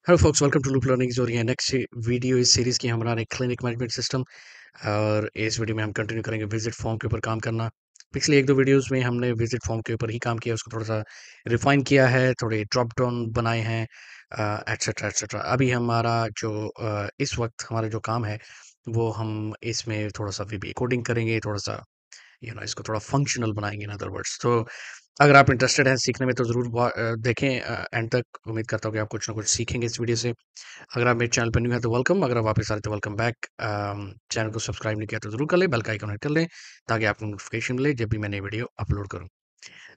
Hello folks, welcome to loop learnings. और ये next video इस सीरीज़ की हम बना रहे हैं क्लिनिक मैनेजमेंट सिस्टम। और इस वीडियो में हम कंटिन्यू करेंगे विजिट फॉर्म के ऊपर काम करना। पिछले एक दो वीडियोस में हमने विजिट फॉर्म के ऊपर ही काम किया, उसको थोड़ा सा रिफाइन किया है, थोड़े ड्रॉप डाउन बनाए हैं, एट्सेट्रा एट्सेट्रा। अभी हमारा जो इस वक्त हमारा जो काम है वो हम इसमें थोड़ा सा वी बी कोडिंग करेंगे, थोड़ा सा इसको थोड़ा फंक्शनल बनाएंगे इन अदर वर्ड्स। तो अगर आप इंटरेस्टेड हैं सीखने में तो ज़रूर देखें एंड तक। उम्मीद करता हूँ कि आप कुछ ना कुछ सीखेंगे इस वीडियो से। अगर आप मेरे चैनल पर न्यू है तो वेलकम, अगर आप वापस आ रहे तो वेलकम बैक। चैनल को सब्सक्राइब नहीं किया तो ज़रूर कर लें, बेल का आइकन हिट कर लें ताकि आपको नोटिफिकेशन मिले जब भी मैं नई वीडियो अपलोड करूँ।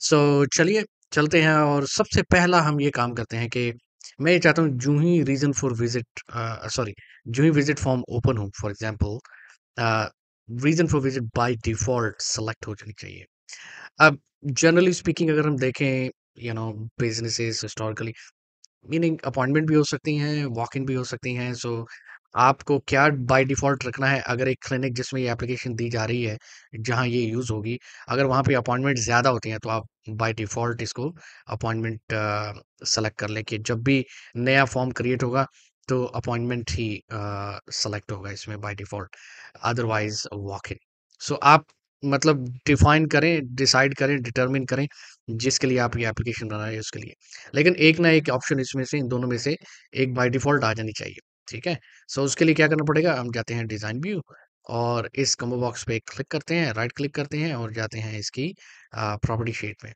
सो चलिए चलते हैं और सबसे पहला हम ये काम करते हैं कि मैं ये चाहता हूँ जूँ ही रीज़न फॉर विजिट सॉरी जूँ ही विजिट फॉर्म ओपन हो, for example reason for visit by default select हो जानी चाहिए। अब जनरली स्पीकिंग अगर हम देखें, बिज़नेसेस हिस्टोरिकली, मीनिंग अपॉइंटमेंट भी हो सकती हैं, वॉक इन भी हो सकती हैं। सो आपको क्या बाय डिफ़ॉल्ट रखना है, अगर एक क्लिनिक जिसमें ये एप्लीकेशन दी जा रही है, जहाँ ये यूज़ होगी, अगर वहाँ पे अपॉइंटमेंट ज़्यादा होती हैं, तो आप बाय डिफ़ॉल्ट इसको अपॉइंटमेंट सेलेक्ट कर लें कि जब भी नया फॉर्म क्रिएट होगा, तो अपॉइंटमेंट ही सेलेक्ट होगा इसमें by default, otherwise walk in. So आप मतलब डिफ़ाइन करें, डिसाइड करें, डिटरमिन करें, जिसके लिए आप ये एप्लीकेशन बना रहे हैं उसके लिए। लेकिन एक ना एक ऑप्शन इसमें से, इन दोनों में से एक बाय डिफ़ॉल्ट आ जानी चाहिए, ठीक है? सो उसके लिए क्या करना पड़ेगा, हम जाते हैं डिज़ाइन व्यू और इस कॉम्बो बॉक्स पे क्लिक करते हैं, राइट क्लिक करते हैं और जाते हैं इसकी प्रॉपर्टी शीट में।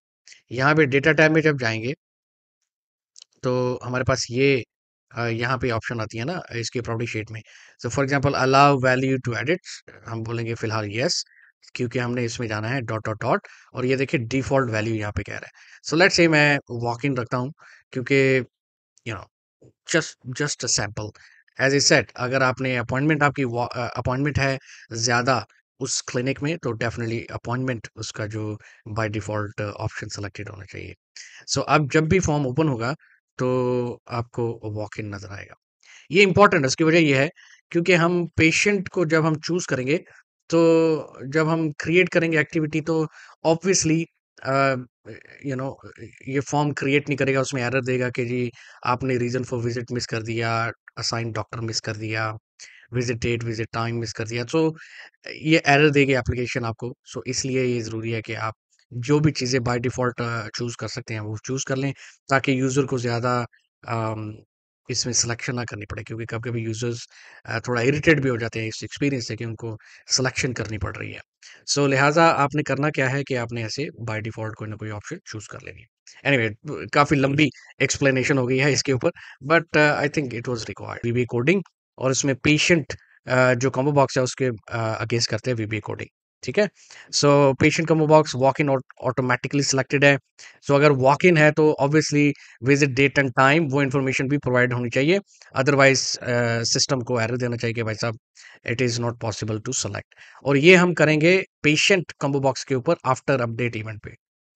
यहाँ पे डेटा टैब में जब जाएँगे, तो हमारे पास ये यहाँ पे ऑप्शन आती है ना इसकी प्रॉपर्टी शीट में। So for example allow value to edit, हम बोलेंगे फ़िलहाल येस, क्योंकि हमने इसमें जाना है डॉट, डॉट, डॉट। और ये देखिए डिफ़ॉल्ट वैल्यू यहाँ पे कह रहा है। सो लेट्स से मैं वॉक इन रखता हूँ, क्योंकि you know just a sample. As I said, अगर आपने अपॉइंटमेंट अपॉइंटमेंट है ज़्यादा उस क्लिनिक में, तो डेफ़िनिटली अपॉइंटमेंट उसका जो बाय डिफ़ॉल्ट ऑप्शन सेलेक्टेड होना चाहिए। सो अब जब भी फॉर्म ओपन होगा, तो आपको वॉक इन नज़र आएगा। ये इम्पोर्टेंट है, उसकी वजह ये है क्योंकि हम पेशेंट को जब हम चूज़ करेंगे, तो जब हम क्रिएट करेंगे एक्टिविटी, तो ऑब्वियसली अ, यू नो ये फॉर्म क्रिएट नहीं करेगा, उसमें एरर देगा कि जी आपने रीज़न फॉर विज़िट मिस कर दिया, असाइन डॉक्टर मिस कर दिया, visit date, visit time miss कर दिया। सो ये एरर देगी एप्लीकेशन आपको। सो इसलिए ये ज़रूरी है कि आप जो भी चीज़ें बाय डिफ़ॉल्ट चूज़ कर सकते हैं, वो चूज़ कर लें, ताकि यूज़र को ज़्यादा अम, इसमें सिलेक्शन ना करनी पड़े, क्योंकि कभी-कभी यूज़र्स थोड़ा इरिटेट भी हो जाते हैं इस एक्सपीरियंस से कि उनको सिलेक्शन करनी पड़ रही है। सो लिहाज़ा आपने करना क्या है कि आपने ऐसे बाय डिफ़ॉल्ट कोई ना कोई ऑप्शन चूज़ कर लेनी है। एनीवे, काफ़ी लंबी एक्सप्लेनेशन हो गई है इसके ऊपर, but I think it was required. VB coding और इसमें पेशेंट जो कॉम्बो बॉक्स है उसके अगेंस्ट करते हैं वीबी कोडिंग, ठीक है? So patient combo box walk in automatically selected है। सो अगर वॉक इन है तो obviously visit date and time वो इन्फॉर्मेशन भी प्रोवाइड होनी चाहिए, अदरवाइज सिस्टम को एरर देना चाहिए कि भाई साहब it is not possible to select. और ये हम करेंगे पेशेंट कॉम्बो बॉक्स के ऊपर आफ्टर अपडेट इवेंट पे,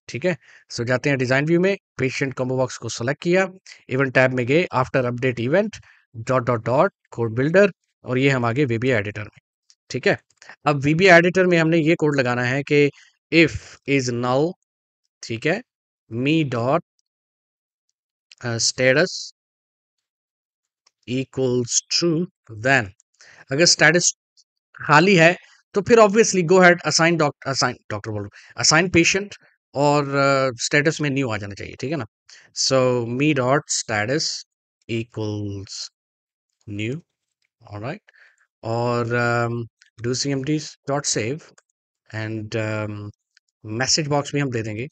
ठीक है? सो जाते हैं डिज़ाइन व्यू में, पेशेंट कॉम्बो बॉक्स को सेलेक्ट किया, इवेंट टैब में गए, after update event dot dot dot code builder, और ये हम आगे वीबी एडिटर में, ठीक है? अब वीबी एडिटर में हमने ये कोड लगाना है कि इफ इज नल, ठीक है, me dot status equals true, then अगर स्टेटस खाली है तो फिर obviously go head assign doctor बोल रहा हूँ, असाइन पेशेंट, और स्टेटस में न्यू आ जाना चाहिए, ठीक है ना? So me dot status equals new, alright, और do C M D dot save, and message box में हम दे देंगे,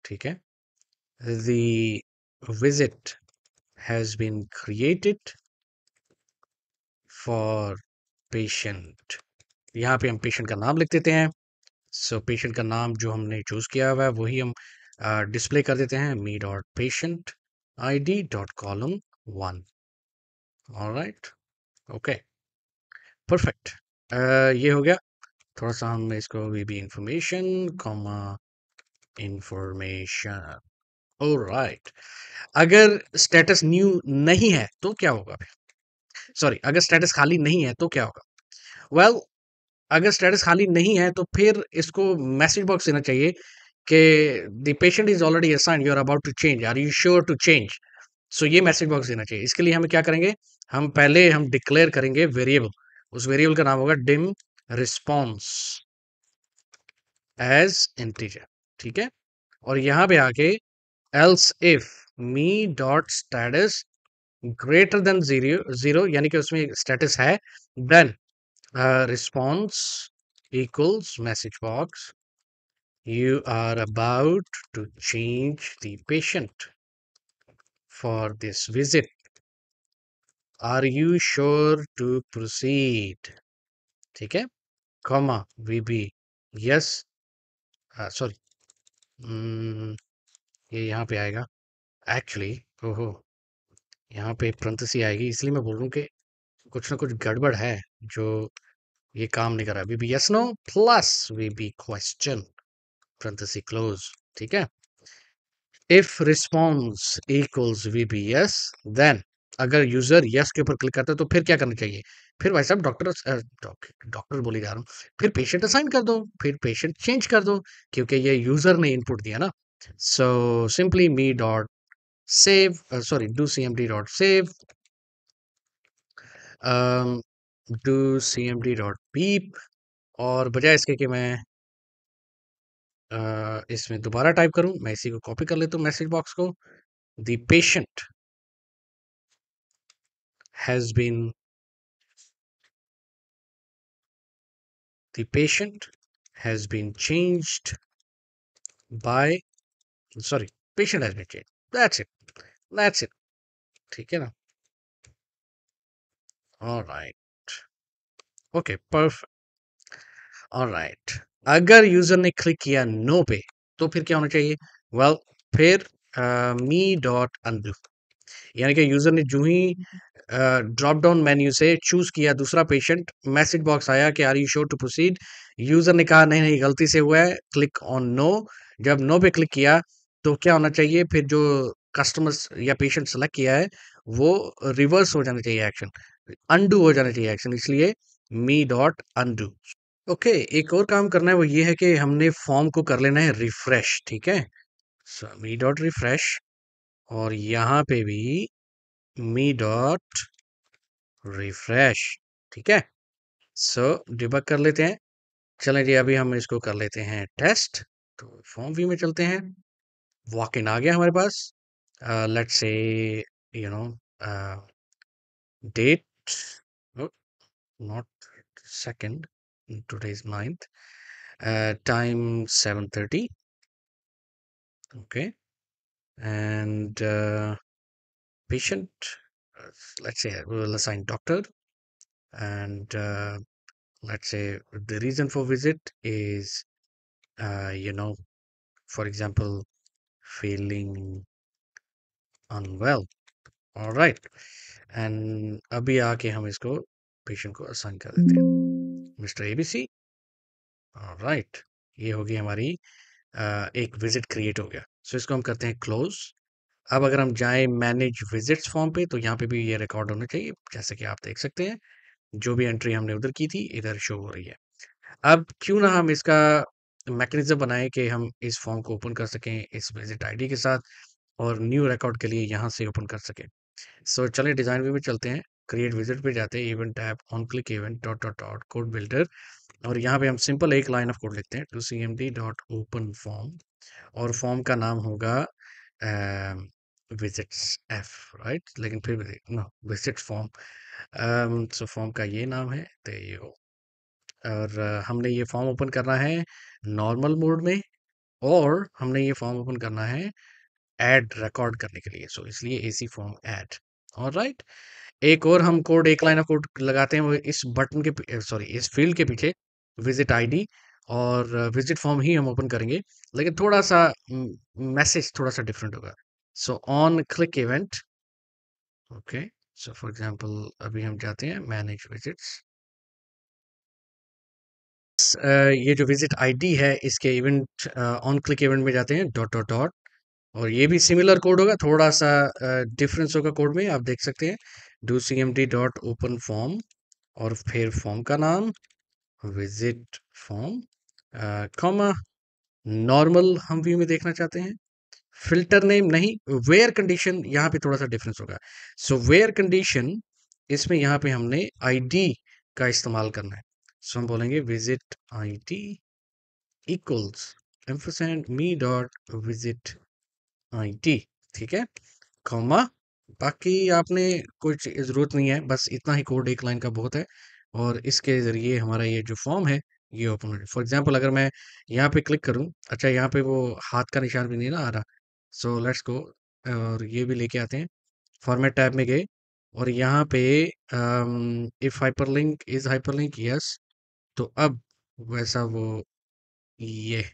ठीक है, the visit has been created for patient. यहाँ पे हम पेशेंट का नाम लिख देते हैं। सो पेशेंट का नाम जो हमने चूज किया हुआ है वही हम डिस्प्ले कर देते हैं, me dot patient I D dot column one, alright, okay, perfect. ये हो गया। थोड़ा सा हम इसको भी इंफॉर्मेशन कॉमा इंफॉर्मेशन, ऑलराइट। अगर स्टेटस न्यू नहीं है तो क्या होगा? सॉरी, अगर स्टेटस खाली नहीं है तो क्या होगा? वेल, अगर स्टेटस खाली नहीं है तो फिर इसको मैसेज बॉक्स देना चाहिए कि the patient is already assigned, you are about to change, are you sure to change? So ये मैसेज बॉक्स देना चाहिए। इसके लिए हमें क्या करेंगे, हम पहले हम डिक्लेयर करेंगे वेरिएबल, उस वेरिएबल का नाम होगा dim response एज इंटीजर, ठीक है। और यहाँ पे आके else if me dot status greater than zero यानी कि उसमें स्टेटस है, then response equals message box you are about to change the patient for this visit, are you sure to proceed, ठीक है, comma V B yes, sorry, ये यहाँ पे आएगा एक्चुअली, ओहो, यहाँ पे प्रंतसी आएगी, इसलिए मैं बोल रहा हूँ कि कुछ ना कुछ गड़बड़ है, जो ये काम नहीं कर रहा। V B yes no plus V B question, parenthesis close, ठीक है। If response equals V B yes, then अगर यूजर यस के ऊपर क्लिक करता है तो फिर क्या करना चाहिए, फिर भाई साहब डॉक्टर बोली जा रहा हूँ, फिर पेशेंट असाइन कर दो, फिर पेशेंट चेंज कर दो, क्योंकि ये यूजर ने इनपुट दिया ना। So simply me dot save, sorry do C M D dot save, do C M D dot beep, और बजाय इसके कि मैं इसमें दोबारा टाइप करूं, मैं इसी को कॉपी कर लेता हूँ मैसेज बॉक्स को। The patient has been, the patient has been changed by, sorry, patient has been changed, that's it, ठीक है ना। Alright, okay perfect, alright. अगर यूजर ने क्लिक किया नो पे तो फिर क्या होना चाहिए, वेल फिर मी डॉट अनडू, यानी कि यूजर ने जो ही ड्रॉप डाउन मेन्यू से चूज किया दूसरा पेशेंट, मैसेज बॉक्स आया कि are you sure to proceed, user ने कहा नहीं नहीं गलती से हुआ है, क्लिक ऑन नो, जब नो पे क्लिक किया तो क्या होना चाहिए, फिर जो कस्टमर्स या पेशेंट सेलेक्ट किया है वो रिवर्स हो जाना चाहिए एक्शन, अनडू हो जाना चाहिए एक्शन, इसलिए मी डॉट अनडू। ओके, एक और काम करना है, वो ये है कि हमने फॉर्म को कर लेना है रिफ्रेश, ठीक है। सो मी डॉट रिफ्रेश, और यहाँ पे भी मी डॉट रिफ्रेश, ठीक है। सो डिबग कर लेते हैं, चलें जी, अभी हम इसको कर लेते हैं टेस्ट। तो फॉर्म व्यू में चलते हैं, वॉक इन आ गया हमारे पास, let's say you know date, not second, today is 9th, time 7:30, okay, and patient, let's say we will assign doctor, and let's say the reason for visit is you know, for example, feeling unwell, all right, and अभी आके हम इसको patient को assign कर देते हैं, mister ABC, right, ये होगी हमारी एक विजिट क्रिएट हो गया। सो इसको हम करते हैं क्लोज। अब अगर हम जाएं मैनेज विजिट्स फॉर्म पे तो यहाँ पे भी ये रिकॉर्ड होना चाहिए, जैसे कि आप देख सकते हैं जो भी एंट्री हमने उधर की थी इधर शो हो रही है। अब क्यों ना हम इसका मैकेनिज्म बनाएं कि हम इस फॉर्म को ओपन कर सकें इस विजिट आईडी के साथ, और न्यू रिकॉर्ड के लिए यहाँ से ओपन कर सकें। सो चलिए डिजाइन व्यू में चलते हैं, क्रिएट विजिट पे जाते हैं, event tab, on click event dot dot dot code builder, और यहाँ पे हम सिंपल एक लाइन ऑफ कोड लिखते हैं, to C M D dot open form, और फॉर्म का नाम होगा विजिट्स एफ, राइट, लेकिन फिर भी no visits form, so form का ये नाम है, तो ये हो, और हमने ये फॉर्म ओपन करना है नॉर्मल मोड में, और हमने ये फॉर्म ओपन करना है ऐड रिकॉर्ड करने के लिए, सो इसलिए एसी फॉर्म ऐड, ऑलराइट। एक और हम कोड, एक लाइन ऑफ कोड लगाते हैं, वो इस बटन के, सॉरी इस फील्ड के पीछे विजिट आईडी और विजिट फॉर्म ही हम ओपन करेंगे, लेकिन थोड़ा सा मैसेज थोड़ा सा डिफरेंट होगा। So on click event, okay, so for example अभी हम जाते हैं मैनेज विजिट्स, ये जो विजिट आईडी है इसके इवेंट, ऑन क्लिक इवेंट में जाते हैं डॉट डॉट डॉट, और ये भी सिमिलर कोड होगा, थोड़ा सा डिफरेंस होगा कोड में, आप देख सकते हैं, do C M D dot open form, और फिर फॉर्म का नाम विजिट फॉर्म, कॉमा नॉर्मल हम व्यू में देखना चाहते हैं, फ़िल्टर नेम नहीं, वेयर कंडीशन यहाँ पे थोड़ा-सा डिफ़रेंस होगा। सो वेयर कंडीशन इसमें यहाँ पे हमने आईडी का इस्तेमाल करना है। सो हम बोलेंगे विज़िट आईडी इक्वल्स एम्परसैंड मी डॉट विज़िट आईडी, ठीक है? कॉमा, बाकी आपने कुछ ज़रूरत नहीं है, बस इतना ही कोड एक लाइन का बहुत है और इसके ज़रिए हमारा ये जो फॉर्म है, ये ओपन हो जाए। फॉर एग्ज़ाम्पल अगर मैं यहाँ पे क्लिक करूँ, अच्छा यहाँ पे वो हाथ का निशान भी नहीं ना आ रहा, सो लेट्स गो और ये भी लेके आते हैं। फॉर्मेट टैब में गए और यहाँ पे if hyperlink is hyperlink yes, तो अब वैसा वो ये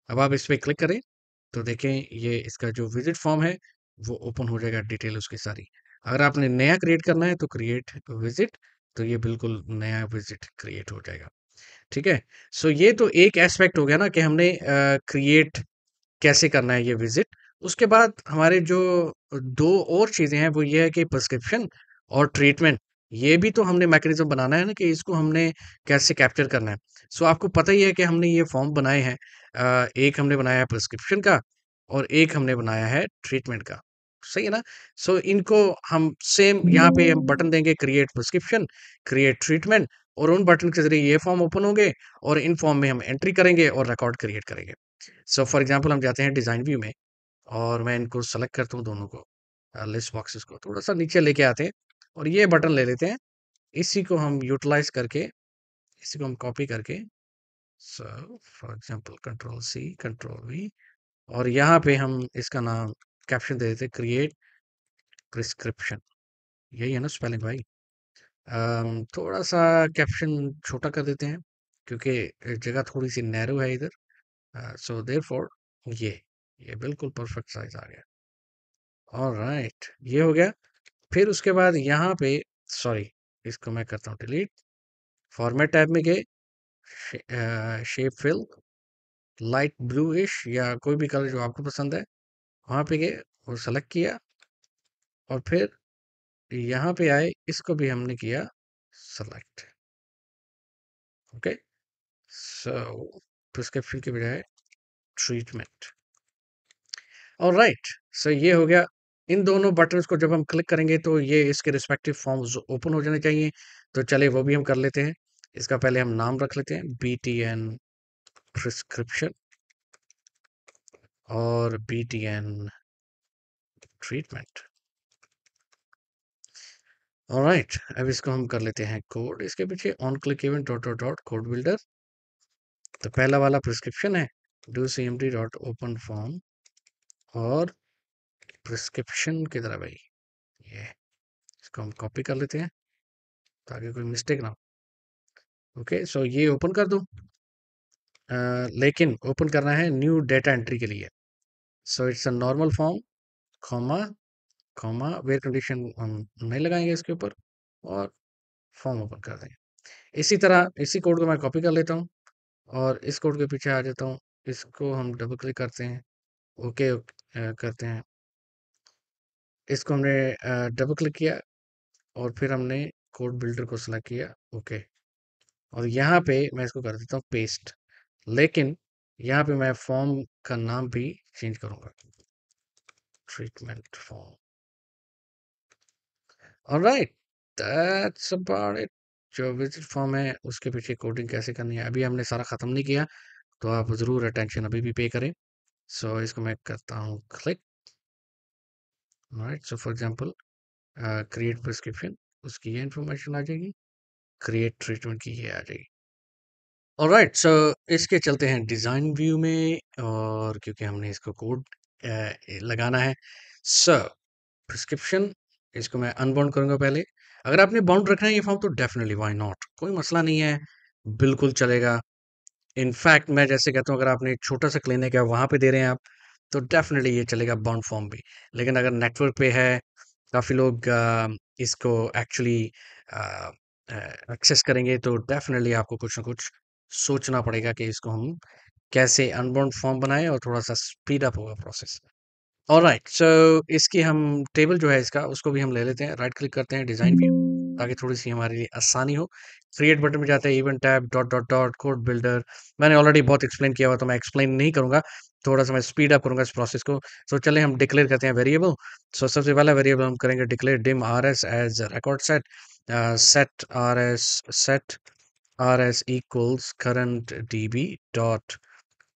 अब आप इस पे क्लिक करें तो देखें ये इसका जो विजिट फॉर्म है वो ओपन हो जाएगा, डिटेल उसकी सारी। अगर आपने नया क्रिएट करना है तो क्रिएट विजिट, तो ये बिल्कुल नया विजिट क्रिएट हो जाएगा, ठीक है? सो ये तो एक एस्पेक्ट हो गया ना कि हमने क्रिएट कैसे करना है ये विजिट। उसके बाद हमारे जो दो और चीज़ें हैं वो ये है कि प्रिस्क्रिप्शन और ट्रीटमेंट, ये भी तो हमने मैकेनिज्म बनाना है ना कि इसको हमने कैसे कैप्चर करना है। सो आपको पता ही है कि हमने ये फॉर्म बनाए हैं, एक हमने बनाया है प्रिस्क्रिप्शन का और एक हमने बनाया है ट्रीटमेंट का, सही है ना? सो इनको हम सेम यहाँ पे हम बटन देंगे क्रिएट प्रिस्क्रिप्शन, क्रिएट ट्रीटमेंट और उन बटन के ज़रिए ये फॉर्म ओपन होंगे और इन फॉर्म में हम एंट्री करेंगे और रिकॉर्ड क्रिएट करेंगे। सो फॉर एग्जांपल हम जाते हैं डिज़ाइन व्यू में और मैं इनको सेलेक्ट करता हूँ दोनों को, लिस्ट बॉक्सेस को थोड़ा-सा नीचे लेके आते हैं और ये बटन ले लेते हैं। इसी को हम यूटिलाइज़ करके, इसी को हम कॉपी करके, so for example control C, control V और यहाँ पे हम इसका नाम कैप्शन दे देते हैं क्रिएट प्रिस्क्रिप्शन। यही है ना स्पेलिंग भाई? थोड़ा-सा कैप्शन छोटा कर देते हैं क्योंकि जगह थोड़ी-सी नैरो है इधर। सो देयरफॉर ये ये बिल्कुल परफेक्ट साइज़ आ गया। ऑलराइट, ये हो गया। फिर उसके बाद यहाँ पे सॉरी, इसको मैं करता हूँ डिलीट। फॉर्मेट टैब में गए, शेप फिल लाइट ब्लूइश या कोई भी कलर जो आपको पसंद है, वहाँ पे गए और सेलेक्ट किया और फिर यहाँ पे आए, इसको भी हमने किया सेलेक्ट। ओके, सो प्रिस्क्रिप्शन की बजाय ट्रीटमेंट। ऑलराइट, सो ये हो गया। इन दोनों बटन्स को जब हम क्लिक करेंगे तो ये इसके रिस्पेक्टिव फॉर्म्स ओपन हो जाने चाहिए। तो चलिए वो भी हम कर लेते हैं। इसका पहले हम नाम रख लेते हैं BTN प्रिस्क्रिप्शन और BTN ट्रीटमेंट। ऑलराइट, अब इसको हम कर लेते हैं कोड। इसके पीछे on click event dot dot dot code builder. तो पहला वाला प्रिस्क्रिप्शन है, do CMD dot open form और प्रिस्क्रिप्शन की तरह भाई ये इसको हम कॉपी कर लेते हैं ताकि कोई मिस्टेक ना हो। ओके, सो ये ओपन कर दूं, लेकिन ओपन करना है न्यू डेटा एंट्री के लिए। So it's a normal form, comma comma where condition हम नहीं लगाएंगे इसके ऊपर और फॉर्म ओपन कर देंगे। इसी तरह इसी कोड को मैं कॉपी कर लेता हूँ और इस कोड के पीछे आ जाता हूँ। इसको हम डबल क्लिक करते हैं, ओके करते हैं। इसको हमने डबल क्लिक किया और फिर हमने कोड बिल्डर को सिलेक्ट किया, ओके। और यहाँ पे मैं इसको कर देता हूँ पेस्ट, लेकिन यहाँ पे मैं फॉर्म का नाम भी चेंज करूँगा, treatment form. Alright, that's about it. जो विजिट फॉर्म है उसके पीछे कोडिंग कैसे करनी है अभी हमने सारा ख़त्म नहीं किया, तो आप ज़रूर अटेंशन अभी भी पे करें। सो इसको मैं करता हूँ click. Alright, so for example create prescription, उसकी ये इन्फॉर्मेशन आ जाएगी, क्रिएट ट्रीटमेंट की ये आ जाएगी। ऑलराइट, सो इसके चलते हैं डिज़ाइन व्यू में और क्योंकि हमने इसको कोड लगाना है। सो प्रिस्क्रिप्शन, इसको मैं अनबाउंड करूँगा पहले। अगर आपने बाउंड रखना है ये फॉर्म तो डेफिनिटली व्हाई नॉट, कोई मसला नहीं है, बिल्कुल चलेगा। इनफैक्ट मैं जैसे कहता हूँ अगर आपने एक छोटा सा क्लिनिक है वहाँ पे दे रहे हैं आप, तो डेफिनेटली ये चलेगा बाउंड फॉर्म भी। लेकिन अगर नेटवर्क पे है, काफ़ी लोग इसको एक्चुअली एक्सेस करेंगे तो डेफिनेटली आपको कुछ ना कुछ सोचना पड़ेगा कि इसको हम कैसे अनबाउंड फॉर्म बनाएं और थोड़ा सा स्पीड अप होगा प्रोसेस। ऑलराइट, सो इसकी हम टेबल जो है इसका उसको भी हम ले लेते हैं, राइट क्लिक करते हैं डिज़ाइन व्यू ताकि थोड़ी-सी हमारे लिए आसानी हो। क्रिएट बटन में जाते हैं, event tab dot dot dot code builder. मैंने ऑलरेडी बहुत एक्सप्लेन किया हुआ तो मैं एक्सप्लेन नहीं करूँगा। थोड़ा सा मैं स्पीड अप करूंगा इस प्रोसेस को। सो चले हम डिक्लेयर करते हैं वेरिएबल। सो सबसे पहला वेरिएबल हम करेंगे declare dim R S as record set. Set R S equals current DB dot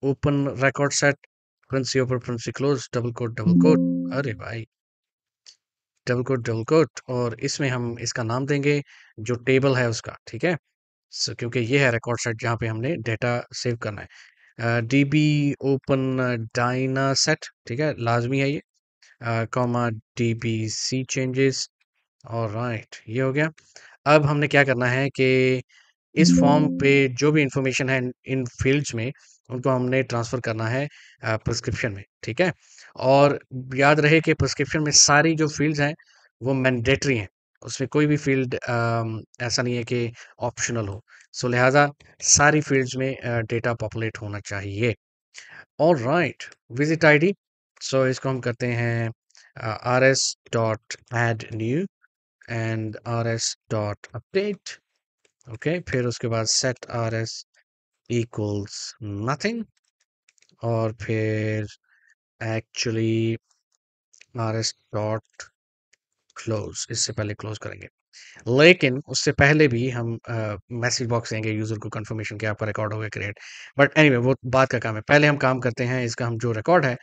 open record set frenzy open frenzy close double quote. अरे भाई, डबल कोट, और इसमें हम इसका नाम देंगे जो टेबल है उसका, ठीक है। क्योंकि ये है रिकॉर्ड सेट जहाँ पे हमने डेटा सेव करना है। डीबी ओपन डाइना सेट, ठीक है, लाजमी है ये। कॉमा डीबी सी चेंजेस। और राइट, ये हो गया। अब हमने क्या करना है कि इस फॉर्म पे जो भी इंफॉर्मेशन है इन फील्ड्स में, उनको हमने ट्रांसफ़र करना है प्रिस्क्रिप्शन में, ठीक है। और याद रहे कि प्रिस्क्रिप्शन में सारी जो फील्ड्स हैं वो मैंडेटरी हैं, उसमें कोई भी फील्ड ऐसा नहीं है कि ऑप्शनल हो। सो लिहाजा सारी फील्ड्स में डेटा पॉपुलेट होना चाहिए। और राइट, विजिट आईडी। सो इसको हम करते हैं R S dot add new and R S dot update. Okay, फिर उसके बाद set R S equals nothing, और फिर actually R S dot close, इससे पहले क्लोज करेंगे, लेकिन उससे पहले भी हम मैसेज बॉक्स देंगे यूजर को कंफर्मेशन कि आपका रिकॉर्ड हो गया क्रिएट। बट एनीवे वो बात का काम है, पहले हम काम करते हैं इसका, हम जो रिकॉर्ड है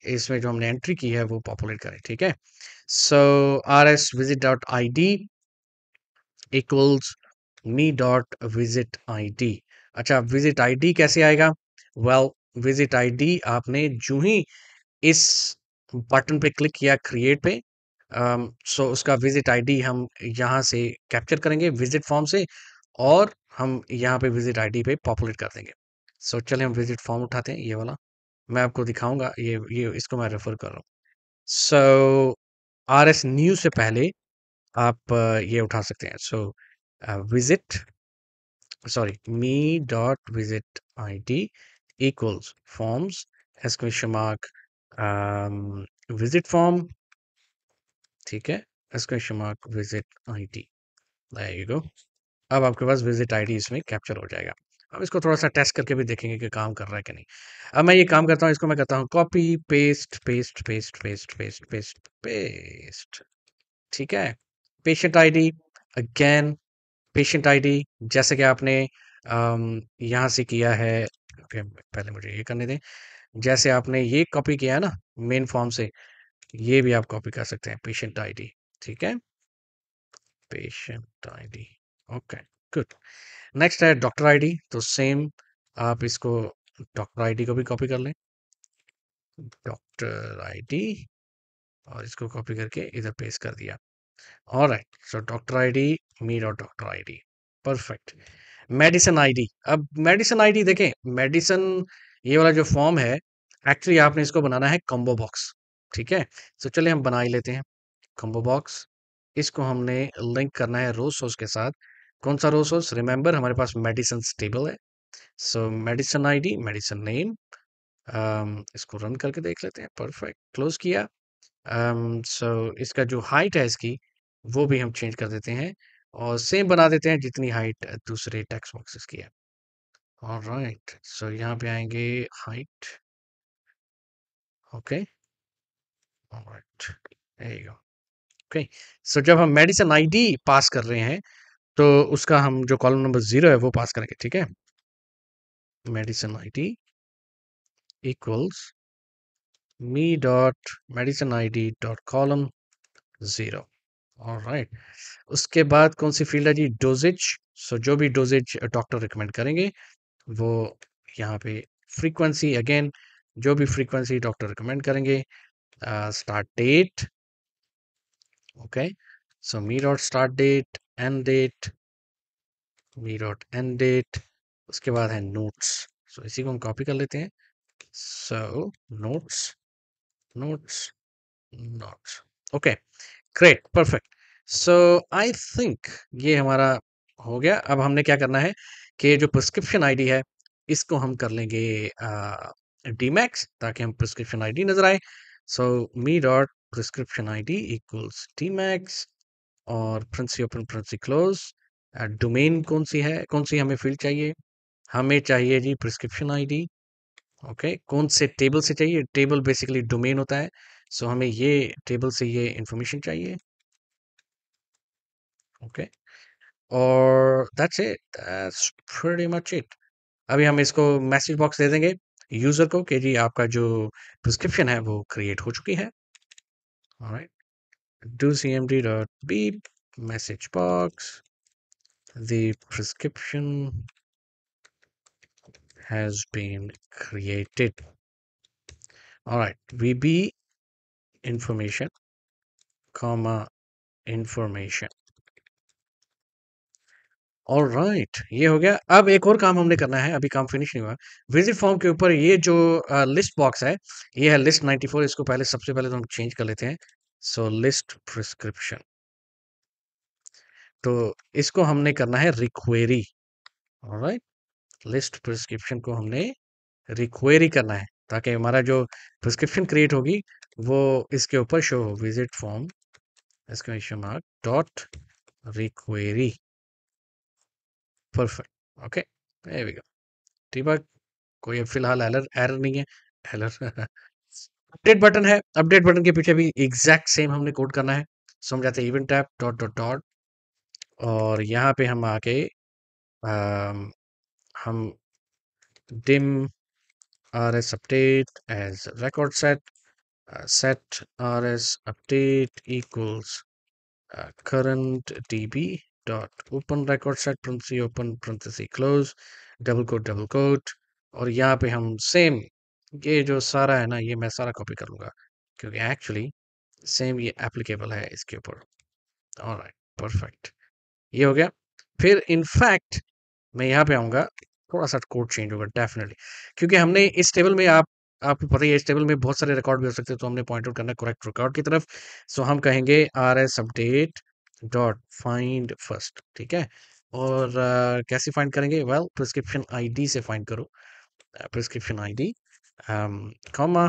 इसमें जो हमने एंट्री की है वो पॉपुलेट करें, ठीक है। So R S visit dot I D equals me dot visit I D. अच्छा, विजिट आई डी कैसे आएगा? वेल, विजिट आई डी आपने जो ही इस बटन पे क्लिक किया क्रिएट पे, सो उसका विजिट आईडी हम यहाँ से कैप्चर करेंगे विजिट फॉर्म से, और हम यहाँ पे विजिट आईडी पे पॉपुलेट कर देंगे। सो चले हम विजिट फॉर्म उठाते हैं, ये वाला मैं आपको दिखाऊंगा, ये इसको मैं रेफर कर रहा हूँ। सो आर एस न्यू से पहले आप ये उठा सकते हैं। So visit, sorry, me dot visit I D equals forms exclamation mark visit form, ठीक है, exclamation mark visit ID. There you go. अब आपके पास विजिट आईडी इसमें कैप्चर हो जाएगा। अब इसको थोड़ा सा टेस्ट करके भी देखेंगे कि काम कर रहा है कि नहीं। अब मैं ये काम करता हूँ, इसको मैं करता हूँ copy paste paste paste paste paste paste paste, ठीक है। Patient ID, again patient ID, जैसे कि आपने यहाँ से किया है। ओके, पहले मुझे ये करने दें। जैसे आपने ये कॉपी किया है ना मेन फॉर्म से, ये भी आप कॉपी कर सकते हैं, पेशेंट आईडी, ठीक है, patient ID. Okay, good. Next है डॉक्टर आईडी, तो सेम आप इसको डॉक्टर आईडी को भी कॉपी कर लें, डॉक्टर आईडी, और इसको कॉपी करके इधर पेस्ट कर दिया। Alright, so doctor ID, me dot doctor ID, perfect. Medicine ID, अब मेडिसिन आईडी देखें, मेडिसिन ये वाला जो फॉर्म है, एक्चुअली आपने इसको बनाना है कॉम्बो बॉक्स, ठीक है। सो चलिए हम बना ही लेते हैं कॉम्बो बॉक्स। इसको हमने लिंक करना है रो सोर्स के साथ। कौन सा रो सोर्स? रिमेंबर हमारे पास मेडिसिन टेबल है। सो मेडिसिन आईडी, मेडिसिन नेम, इसको रन करके देख लेते हैं। परफेक्ट, क्लोज किया। सो इसका जो हाइट है इसकी, वो भी हम चेंज कर देते हैं, और सेम बना देते हैं जितनी हाइट दूसरे टेक्स्ट बॉक्सेस की है। ऑलराइट, सो यहाँ पे आएंगे height. Okay, alright, there you go. Okay, so जब हम मेडिसिन आईडी पास कर रहे हैं, तो उसका हम जो कॉलम नंबर 0 है वो पास करेंगे, ठीक है। Medicine ID equals me dot medicine ID dot column 0। Alright, उसके बाद कौन सी फील्ड है जी? डोजेज। सो जो भी डोजेज डॉक्टर रिकमेंड करेंगे वो यहाँ पे, फ्रीक्वेंसी अगेन, जो भी फ्रीक्वेंसी डॉक्टर रिकमेंड करेंगे, start date. Okay, so me dot start date, end date, me dot end date, उसके बाद है नोट्स। सो इसी को हम कॉपी कर लेते हैं। So notes, notes, notes. Okay, great, perfect. So I think ये हमारा हो गया। अब हमने क्या करना है कि जो प्रिस्क्रिप्शन आईडी है इसको हम कर लेंगे डीमैक्स, ताकि हम प्रिस्क्रिप्शन आईडी नजर आए। सो me dot prescription ID equals डीमैक्स, और fancy open frenzy close. Domain कौन सी है, कौन सी हमें फील्ड चाहिए? हमें चाहिए जी प्रिस्क्रिप्शन आईडी, ओके, कौन से टेबल से चाहिए? टेबल बेसिकली डोमेन होता है, सो हमें ये टेबल से ये इंफॉर्मेशन चाहिए। ओके, और that's it, that's pretty much it. अभी हम इसको मैसेज बॉक्स दे देंगे यूजर को कि जी आपका जो प्रिस्क्रिप्शन है वो क्रिएट हो चुकी है। Alright, do cmd dot beep message box, the prescription has been created. All right, vb information comma information। All right, ये हो गया। अब एक और काम हमने करना है, अभी काम फिनिश नहीं हुआ। विजिट फॉर्म के ऊपर ये जो लिस्ट बॉक्स है, ये है लिस्ट 94। इसको पहले सबसे पहले तो हम चेंज कर लेते हैं। सो लिस्ट प्रिस्क्रिप्शन, तो इसको हमने करना है रिक्वेरी। ऑलराइट, लिस्ट प्रिस्क्रिप्शन को हमने रिक्वेरी करना है ताकि हमारा जो प्रिस्क्रिप्शन क्रिएट होगी वो इसके ऊपर शो हो। Visit form exclamation mark dot requery. Perfect, okay, there we go. ठीक, कोई फिलहाल एरर एरर नहीं है। एरर अपडेट बटन है, अपडेट बटन के पीछे भी एग्जैक्ट सेम हमने कोड करना है। सो हम जाते हैं event tab dot dot dot, और यहाँ पे हम आके हम dim rs update as record set, set rs update equals current db dot open record set parenthesis open parenthesis close double quote. और यहाँ पे हम सेम ये जो सारा है ना, ये मैं सारा कॉपी करूंगा क्योंकि एक्चुअली सेम ये एप्लीकेबल है इसके ऊपर। ऑलराइट, परफेक्ट, ये हो गया। फिर इनफैक्ट मैं यहाँ पे आऊँगा, थोड़ा-सा कोड चेंज होगा डेफ़िनिटली, क्योंकि हमने इस टेबल में आपको पता ही है इस टेबल में बहुत सारे रिकॉर्ड भी हो सकते हैं, तो हमने पॉइंट आउट करना है करेक्ट रिकॉर्ड की तरफ। सो हम कहेंगे rs update dot find first, ठीक है? और कैसे फाइंड करेंगे? वेल, प्रिस्क्रिप्शन आईडी से फाइंड करो। प्रिस्क्रिप्शन आईडी कॉमा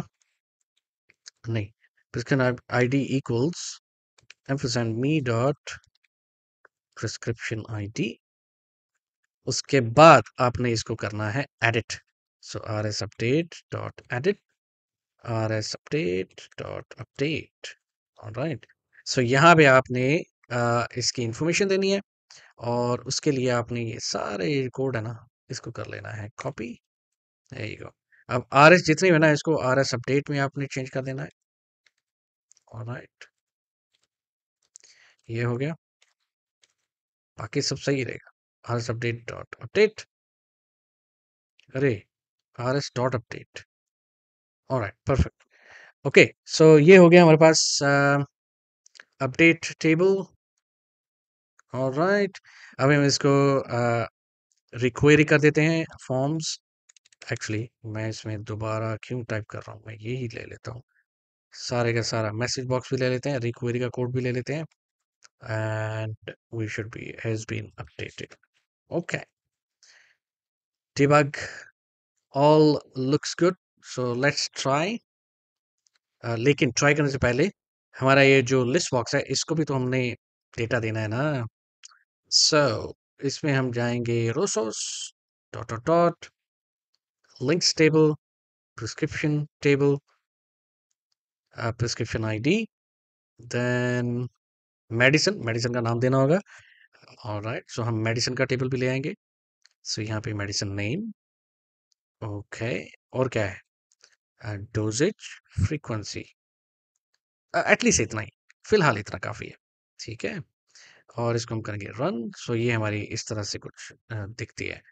नहीं, prescription ID equals ampersand me dot prescription ID. उसके बाद आपने इसको करना है edit. So rs update dot edit, rs update dot update. Alright, so यहाँ पे आपने इसकी इंफॉर्मेशन देनी है, और उसके लिए आपने ये सारे कोड है ना, इसको कर लेना है कॉपी। यही गो। अब rs जितनी है ना, इसको rs अपडेट में आपने चेंज कर देना है। ऑलराइट, ये हो गया, बाकी सब सही रहेगा। rs अपडेट डॉट अपडेट, अरे rs dot update. Alright, perfect, okay. So ये हो गया हमारे पास अपडेट टेबल। ऑलराइट, अब हम इसको रिक्वेरी कर देते हैं फॉर्म्स। एक्चुअली मैं इसमें दोबारा क्यों टाइप कर रहा हूँ, मैं यही ले लेता हूँ, सारे का सारा मैसेज बॉक्स भी ले लेते हैं, रिक्वेरी का कोड भी ले लेते हैं, and we should be has been updated. Okay, debug all looks good, so let's try। लेकिन ट्राई करने से पहले हमारा ये जो लिस्ट बॉक्स है इसको भी तो हमने डेटा देना है ना। सो इसमें हम जाएंगे रोसोस dot dot dot links table, prescription table, prescription ID, then medicine, medicine का नाम देना होगा। ऑलराइट, सो हम मेडिसिन का टेबल भी ले आएंगे। सो यहाँ पे मेडिसिन नेम, ओके, और क्या है, डोजेज फ्रीक्वेंसी, एटलीस्ट इतना ही, फिलहाल इतना काफ़ी है, ठीक है। और इसको हम करेंगे रन। सो ये हमारी इस तरह से कुछ दिखती है,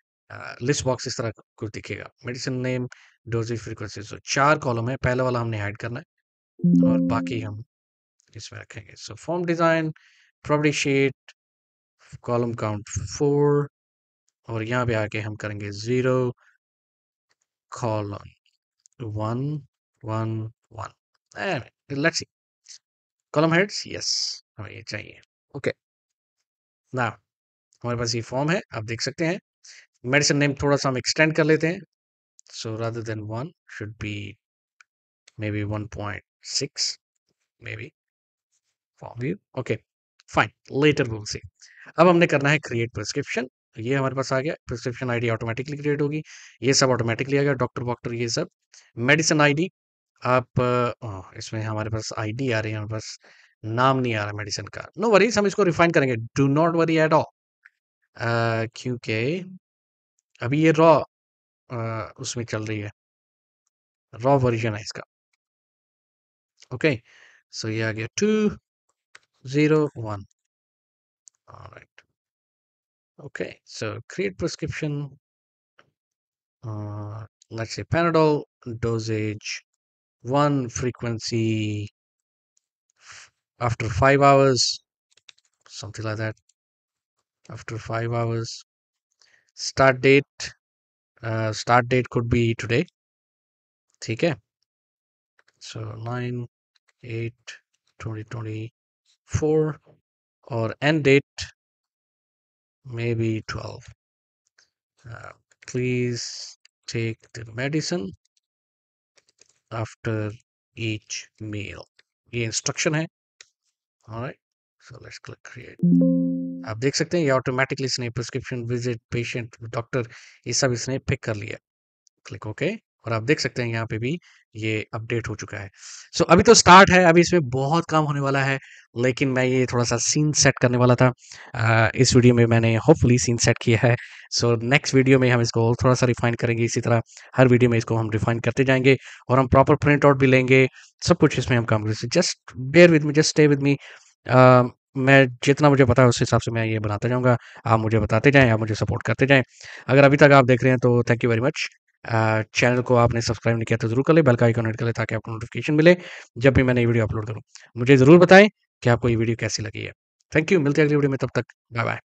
लिस्ट बॉक्स इस तरह कुछ दिखेगा। मेडिसिन नेम, डोजेज फ्रीक्वेंसी, सो 4 कॉलम है, पहला वाला हमने ऐड करना है और बाकी हम इसमें रखेंगे। So form design, property sheet, column count 4, और यहाँ पे आके हम करेंगे 0 column 1 1 1। Let's see, column heads, yes, हमें ये चाहिए। ओके, ना हमारे पास ये फॉर्म है, आप देख सकते हैं। मेडिसिन नेम थोड़ा सा हम एक्सटेंड कर लेते हैं। So rather than 1 should be maybe 1.6, maybe form view, okay, fine, later we'll see। अब हमने करना है create prescription। ये हमारे पास आ गया, प्रिस्क्रिप्शन आईडी ऑटोमेटिकली क्रिएट होगी, ये सब ऑटोमेटिकली आ गया, डॉक्टर वॉक्टर ये सब। मेडिसिन आईडी आप इसमें हमारे पास आईडी आ रही है, हमारे पास नाम नहीं आ रहा मेडिसिन का। नो वरीज, हम इसको रिफाइन करेंगे, do not worry at all, क्योंकि अभी ये रॉ उसमें चल रही है, रॉ वर्जन है इसका। ओके, सो ये आ गया 201। Alright, okay, so create prescription, let's say Panadol, dosage 1, frequency after 5 hours, something like that, after 5 hours. Start date could be today, ठीक है, so 9/8/2024, और end date maybe 12. Please take the medicine after each meal, ये instruction है। Alright, so let's click create. आप देख सकते हैं ये ऑटोमेटिकली इसने प्रिस्क्रिप्शन, विजिट, पेशेंट, डॉक्टर, ये सब इसने पिक कर लिया। क्लिक ओके, और आप देख सकते हैं यहाँ पे भी ये अपडेट हो चुका है। सो अभी तो स्टार्ट है, अभी इसमें बहुत काम होने वाला है, लेकिन मैं ये थोड़ा सा सीन सेट करने वाला था। इस वीडियो में मैंने होपफुली सीन सेट किया है। सो नेक्स्ट वीडियो में हम इसको और थोड़ा सा रिफाइन करेंगे, इसी तरह हर वीडियो में इसको हम रिफाइन करते जाएंगे, और हम प्रॉपर प्रिंट आउट भी लेंगे, सब कुछ इसमें हम काम करेंगे। Just bear with me, just stay with me. मैं जितना मुझे पता है उस हिसाब से मैं ये बनाता जाऊँगा, आप मुझे बताते जाएँ, आप मुझे सपोर्ट करते जाएँ। अगर अभी तक आप देख रहे हैं तो thank you very much. Channel को आपने सब्सक्राइब नहीं किया तो ज़रूर कर लें, बेल का आइकन हिट कर लें, ताकि आपको नोटिफिकेशन मिले जब भी मैं नई वीडियो अपलोड करूँ। मुझे ज़रूर बताएँ कि आपको ये वीडियो कैसी लगी है। थैंक यू, मिलते हैं अगली वीडियो में, तब तक बाय बाय।